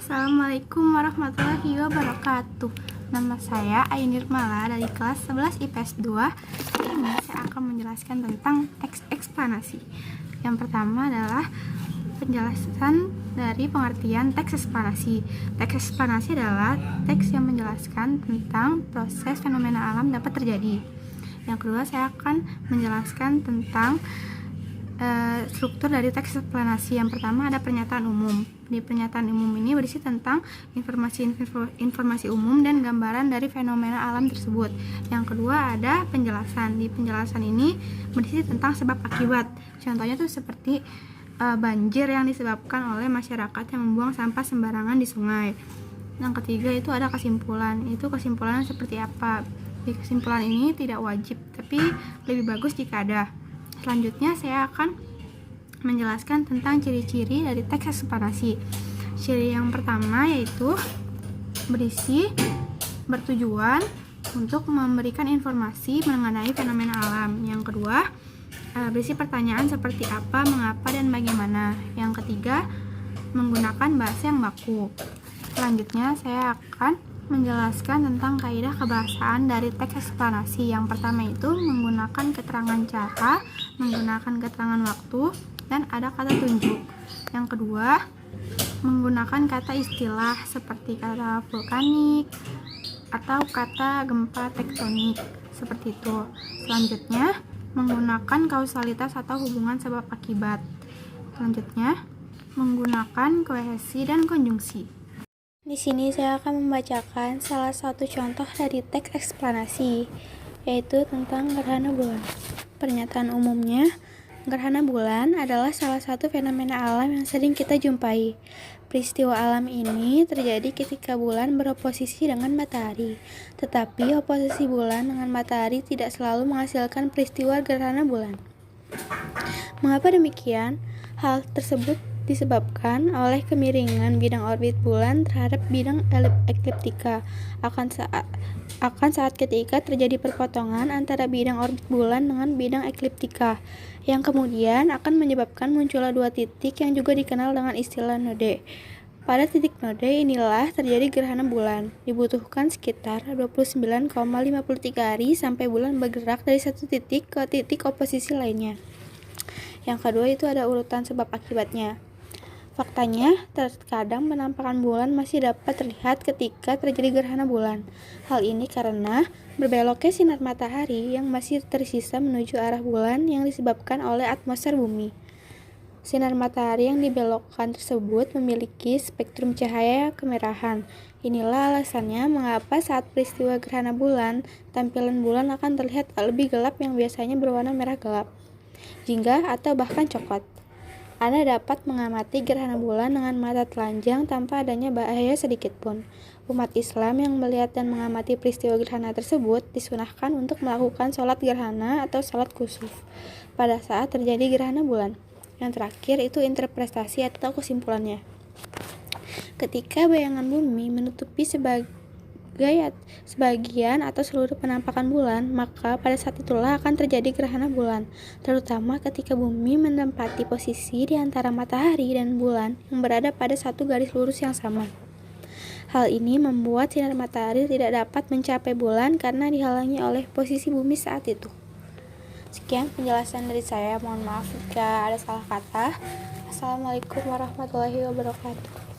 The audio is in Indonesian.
Assalamualaikum warahmatullahi wabarakatuh. Nama saya Ainir Mala dari kelas 11 IPS 2. Ini saya akan menjelaskan tentang teks eksplanasi. Yang pertama adalah penjelasan dari pengertian teks eksplanasi. Teks eksplanasi adalah teks yang menjelaskan tentang proses fenomena alam dapat terjadi. Yang kedua, saya akan menjelaskan tentang struktur dari teks eksplanasi. Yang pertama ada pernyataan umum. Di pernyataan umum ini berisi tentang informasi umum dan gambaran dari fenomena alam tersebut. Yang kedua ada penjelasan. Di penjelasan ini berisi tentang sebab akibat. Contohnya tuh seperti banjir yang disebabkan oleh masyarakat yang membuang sampah sembarangan di sungai. Yang ketiga itu ada kesimpulan. Itu kesimpulannya seperti apa? Di kesimpulan ini tidak wajib, tapi lebih bagus jika ada. Selanjutnya saya akan menjelaskan tentang ciri-ciri dari teks eksplanasi. Ciri yang pertama yaitu bertujuan untuk memberikan informasi mengenai fenomena alam. Yang kedua, berisi pertanyaan seperti apa, mengapa, dan bagaimana. Yang ketiga, menggunakan bahasa yang baku. Selanjutnya saya akan menjelaskan tentang kaidah kebahasaan dari teks eksplanasi. Yang pertama itu menggunakan keterangan cara, menggunakan keterangan waktu, dan ada kata tunjuk. Yang kedua, menggunakan kata istilah seperti kata vulkanik atau kata gempa tektonik, seperti itu. Selanjutnya, menggunakan kausalitas atau hubungan sebab akibat. Selanjutnya, menggunakan kohesi dan konjungsi. Di sini saya akan membacakan salah satu contoh dari teks eksplanasi, yaitu tentang gerhana bulan. Pernyataan umumnya, gerhana bulan adalah salah satu fenomena alam yang sering kita jumpai. Peristiwa alam ini terjadi ketika bulan beroposisi dengan matahari. Tetapi oposisi bulan dengan matahari tidak selalu menghasilkan peristiwa gerhana bulan. Mengapa demikian? Hal tersebut disebabkan oleh kemiringan bidang orbit bulan terhadap bidang ekliptika. Akan saat ketika terjadi perpotongan antara bidang orbit bulan dengan bidang ekliptika, yang kemudian akan menyebabkan munculnya dua titik yang juga dikenal dengan istilah node. Pada titik node inilah terjadi gerhana bulan. Dibutuhkan sekitar 29,53 hari sampai bulan bergerak dari satu titik ke titik oposisi lainnya. Yang kedua itu ada urutan sebab akibatnya. Faktanya, terkadang penampakan bulan masih dapat terlihat ketika terjadi gerhana bulan. Hal ini karena berbeloknya sinar matahari yang masih tersisa menuju arah bulan yang disebabkan oleh atmosfer bumi. Sinar matahari yang dibelokkan tersebut memiliki spektrum cahaya kemerahan. Inilah alasannya mengapa saat peristiwa gerhana bulan, tampilan bulan akan terlihat lebih gelap yang biasanya berwarna merah gelap, jingga atau bahkan coklat. Anda dapat mengamati gerhana bulan dengan mata telanjang tanpa adanya bahaya sedikit pun. Umat Islam yang melihat dan mengamati peristiwa gerhana tersebut disunahkan untuk melakukan sholat gerhana atau sholat kusuf pada saat terjadi gerhana bulan. Yang terakhir itu interpretasi atau kesimpulannya. Ketika bayangan bumi menutupi sebagian atau seluruh penampakan bulan, maka pada saat itulah akan terjadi gerhana bulan, terutama ketika bumi menempati posisi di antara matahari dan bulan yang berada pada satu garis lurus yang sama. Hal ini membuat sinar matahari tidak dapat mencapai bulan karena dihalangi oleh posisi bumi saat itu. Sekian penjelasan dari saya, mohon maaf jika ada salah kata. Assalamualaikum warahmatullahi wabarakatuh.